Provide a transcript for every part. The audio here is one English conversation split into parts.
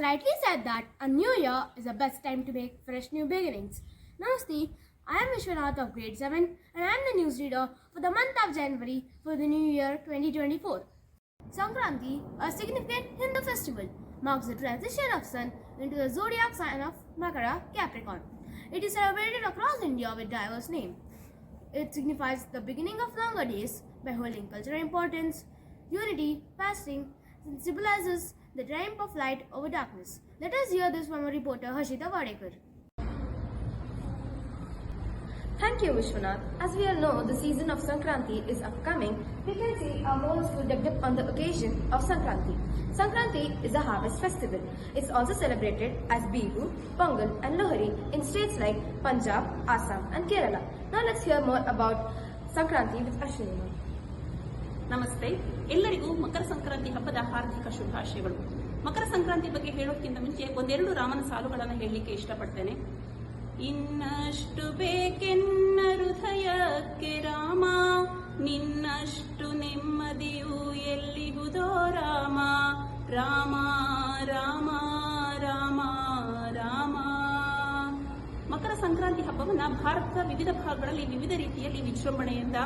rightly said that a new year is the best time to make fresh new beginnings. Namaste, I am Vishwanath of grade 7 and I am the newsreader for the month of January for the new year 2024. Sankranti, a significant Hindu festival, marks the transition of sun into the zodiac sign of Makara, Capricorn. It is celebrated across India with diverse names. It signifies the beginning of longer days by holding cultural importance, unity, fasting, and symbolizes the triumph of light over darkness. Let us hear this from our reporter Harshita Wadekar. Thank you, Vishwanath. As we all know, the season of Sankranti is upcoming. We can see our whole school decked up on the occasion of Sankranti. Sankranti is a harvest festival. It's also celebrated as Bihu, Pongal and Lohri in states like Punjab, Assam and Kerala. Now let's hear more about Sankranti with Ashwini. ನಮಸ್ತೆ, ಎಲ್ಲರಿಗೂ ಮಕರ ಸಂಕ್ರಾಂತಿ ಹಬ್ಬದ ಹಾರ್ದಿಕ ಶುಭಾಶಯಗಳು. ಮಕರ ಸಂಕ್ರಾಂತಿ ಬಗ್ಗೆ ಹೇಳೋಕ್ಕಿಂತ ಮುಂಚೆ ಒಂದೆರಡು ರಾಮನ ಸಾಲುಗಳನ್ನು ಹೇಳಲಿಕ್ಕೆ ಇಷ್ಟಪಡ್ತೇನೆ. ಇನ್ನಷ್ಟು ಬೇಕೆನ್ನ ಹೃದಯಕ್ಕೆ ರಾಮ, ನಿನ್ನಷ್ಟು ನೆಮ್ಮದಿಯು ಎಲ್ಲಿಗುದೋ ರಾಮ, ರಾಮ ರಾಮ ರಾಮ ರಾಮ. ಮಕರ ಸಂಕ್ರಾಂತಿ ಹಬ್ಬವನ್ನ ಭಾರತದ ವಿವಿಧ ಭಾಗಗಳಲ್ಲಿ ವಿವಿಧ ರೀತಿಯಲ್ಲಿ ವಿಜೃಂಭಣೆಯಿಂದ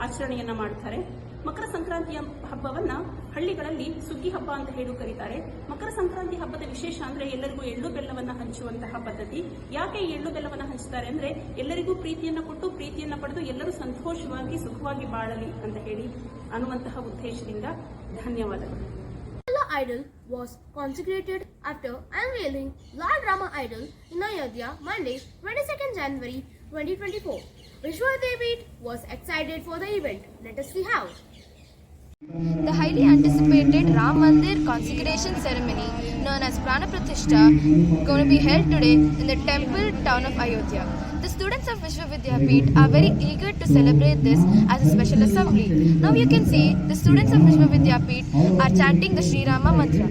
ಆಚರಣೆಯನ್ನ ಮಾಡ್ತಾರೆ. ಮಕರ ಸಂಕ್ರಾಂತಿಯ ಹಬ್ಬವನ್ನ ಹಳ್ಳಿಗಳಲ್ಲಿ ಸುಗ್ಗಿ ಹಬ್ಬ ಅಂತ ಹೇಳಿ ಕರೀತಾರೆ. ಮಕರ ಸಂಕ್ರಾಂತಿ ಹಬ್ಬದ ವಿಶೇಷ ಅಂದ್ರೆ ಎಲ್ಲರಿಗೂ ಎಳ್ಳು ಬೆಲ್ಲವನ್ನ ಹಂಚುವಂತಹ ಪದ್ಧತಿ. ಯಾಕೆ ಎಳ್ಳು ಬೆಲ್ಲವನ್ನ ಹಂಚುತ್ತಾರೆ ಅಂದ್ರೆ ಎಲ್ಲರಿಗೂ ಪ್ರೀತಿಯನ್ನ ಕೊಟ್ಟು ಪ್ರೀತಿಯನ್ನ ಪಡೆದು ಎಲ್ಲರೂ ಸಂತೋಷವಾಗಿ ಸುಖವಾಗಿ ಬಾಳಲಿ ಅಂತ ಹೇಳಿ ಅನ್ನುವಂತಹ ಉದ್ದೇಶದಿಂದ. ಧನ್ಯವಾದಗಳು. The idol was consecrated after unveiling Lord Rama idol in Ayodhya Monday, 22nd January 2024. Vishwadevi was excited for the event. Let us see how. The highly anticipated Ram Mandir consecration ceremony known as Prana Pratishtha going to be held today in the temple town of Ayodhya. The students of Vishwavidyapeeth are very eager to celebrate this as a special assembly. Now you can see the students of Vishwavidyapeeth are chanting the Sri Rama mantra.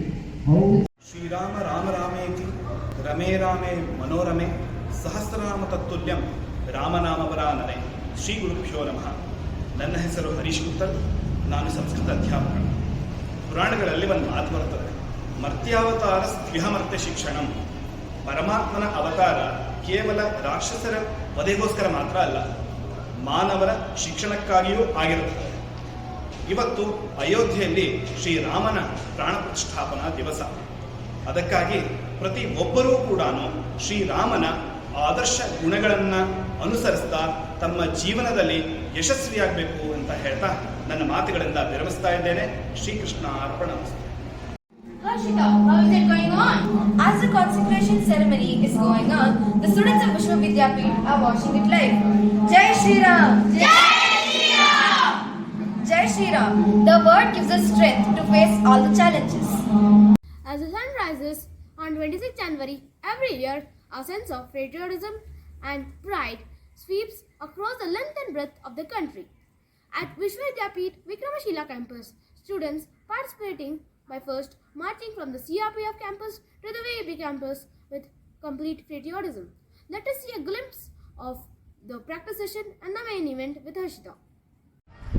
Sri Rama Rama Rameti Rame Rame Manorame Sahasranama Tattulyam ರಾಮನಾಮವರಾನನೆ. Shri ಗುರುಭ್ಯೋ ನಮಃ. ನನ್ನ ಹೆಸರು ಹರೀಶ್ ಗುಪ್ತಲ್. ನಾನು ಸಂಸ್ಕೃತ ಅಧ್ಯಾಪಕ. ಪುರಾಣಗಳಲ್ಲಿ ಒಂದು ಮಾತು ಬರ್ತದೆ, ಮರ್ತ್ಯಾವತಾರ ಸ್ತ್ವಿಹಮರ್ತ್ಯ ಶಿಕ್ಷಣಂ. ಪರಮಾತ್ಮನ ಅವತಾರ ಕೇವಲ ರಾಕ್ಷಸರ ವಧೆಗೋಸ್ಕರ ಮಾತ್ರ ಅಲ್ಲ, ಮಾನವರ ಶಿಕ್ಷಣಕ್ಕಾಗಿಯೂ ಆಗಿರುತ್ತದೆ. ಇವತ್ತು ಅಯೋಧ್ಯೆಯಲ್ಲಿ ಶ್ರೀರಾಮನ ಪ್ರಾಣ ಪ್ರತಿಷ್ಠಾಪನಾ ದಿವಸ. ಅದಕ್ಕಾಗಿ ಪ್ರತಿ ಒಬ್ಬರೂ ಕೂಡ ಶ್ರೀರಾಮನ ಆದರ್ಶ ಗುಣಗಳನ್ನು ಅನುಸರಿಸ್ತಾ ತಮ್ಮ ಜೀವನದಲ್ಲಿ ಯಶಸ್ವಿಯಾಗಬೇಕು ಅಂತ ಹೇಳ್ತಾ ನನ್ನ ಮಾತುಗಳಿಂದ ವಿರಮಿಸ್ತಾ ಇದ್ದೇನೆ. Shrikrishna ಅರ್ಪಣಮಸ್ತು. Harshita, how is it going on? As the consecration ceremony is going on, the students of Vishwavidyapeeth are watching it live. Jai Shri Ram! Jai Shri Ram! Jai Shri Ram! The word gives us strength to face all the challenges. As the sun rises on 26th January every year, a sense of patriotism and pride sweeps across the length and breadth of the country. At Vishwavidyapeeth Vikramashila campus, students participating by first marching from the CRPF campus to the VAB campus with complete patriotism. Let us see a glimpse of the practice session and the main event with Harshita.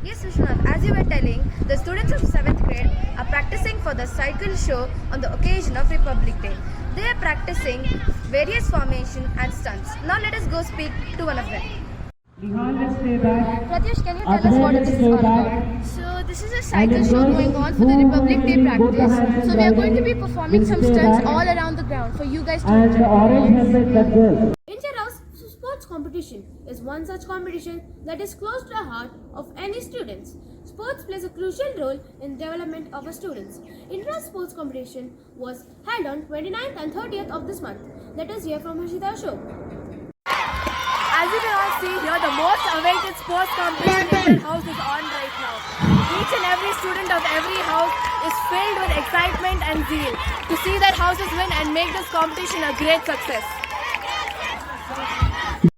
Yes, Vishwanath, as you were telling, the students of 7th grade are practicing for the cycle show on the occasion of Republic Day. They are practicing various formation and stunts. Now let us go speak to one of them. Pratyash, can you tell us what this is all about? So this is a cycle show going on for the Republic Day practice. So we are going to be performing some stunts all around the ground for you guys to enjoy. Inter-house sports competition is one such competition that is close to the heart of any students. Sports plays a crucial role in development of our students. Inter-house sports competition was held on 29th and 30th of this month. Let us hear from Harshita Ashok. As you can all see here, the most awaited sports competition in the house is on right now. Each and every student of every house is filled with excitement and zeal to see their houses win and make this competition a great success.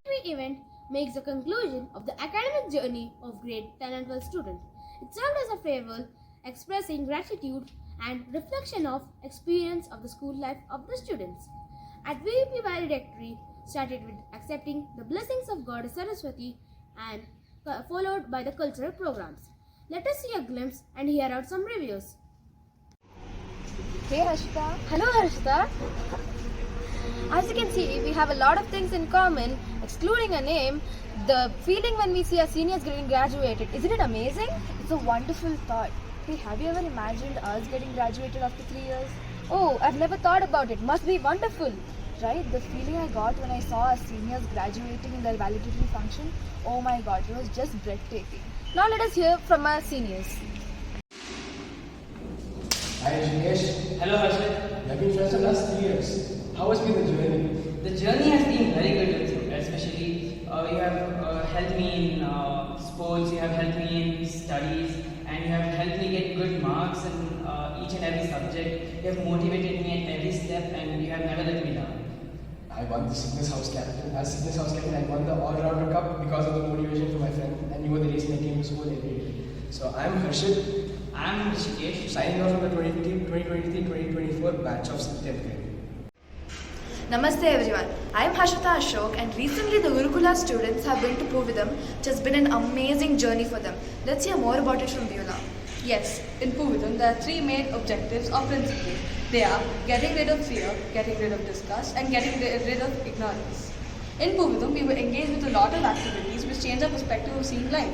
Every event makes the conclusion of the academic journey of grade 10 and 12 students. It served as a farewell, expressing gratitude and reflection of experience of the school life of the students. At VP Valedictory started with accepting the blessings of Goddess Saraswati and followed by the cultural programs. Let us see a glimpse and hear out some reviews. Hey Harshita. Hello Harshita. As you can see, we have a lot of things in common, excluding a name. The feeling when we see our seniors getting graduated, isn't it amazing? It's a wonderful thought. Hey, have you ever imagined us getting graduated after 3 years? Oh, I've never thought about it. Must be wonderful. Right? The feeling I got when I saw our seniors graduating in their valedictory function, oh my god, it was just breathtaking. Now let us hear from our seniors. Hi Jignesh. Hello Harshit. We have been friends for the last 3 years. How has been the journey? The journey has been very good with you, especially you have helped me in sports, you have helped me in studies, and you have helped me get good marks in each and every subject. You have motivated me at every step, and you have never let me down. I won the Cygnus House Captain. As Cygnus House Captain, I won the All-Rounder Cup because of the motivation from my friend, and you were the reason I came to school every day. So I'm Harshit, I'm Rishikesh. signing off from the 2023-2024 batch of 10th grade. Namaste everyone, I am Harshita Ashok and recently the Gurukula students have been to Puvidam, which has been an amazing journey for them. Let's hear more about it from Viola. Yes, in Puvidam there are three main objectives or principles. They are getting rid of fear, getting rid of disgust and getting rid of ignorance. In Puvidam we were engaged with a lot of activities which change our perspective of seeing life.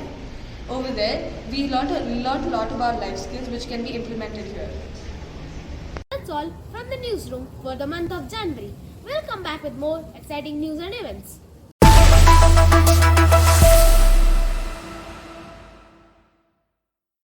Over there, we learned a lot about life skills which can be implemented here. That's all from the newsroom for the month of January. We'll come back with more exciting news and events.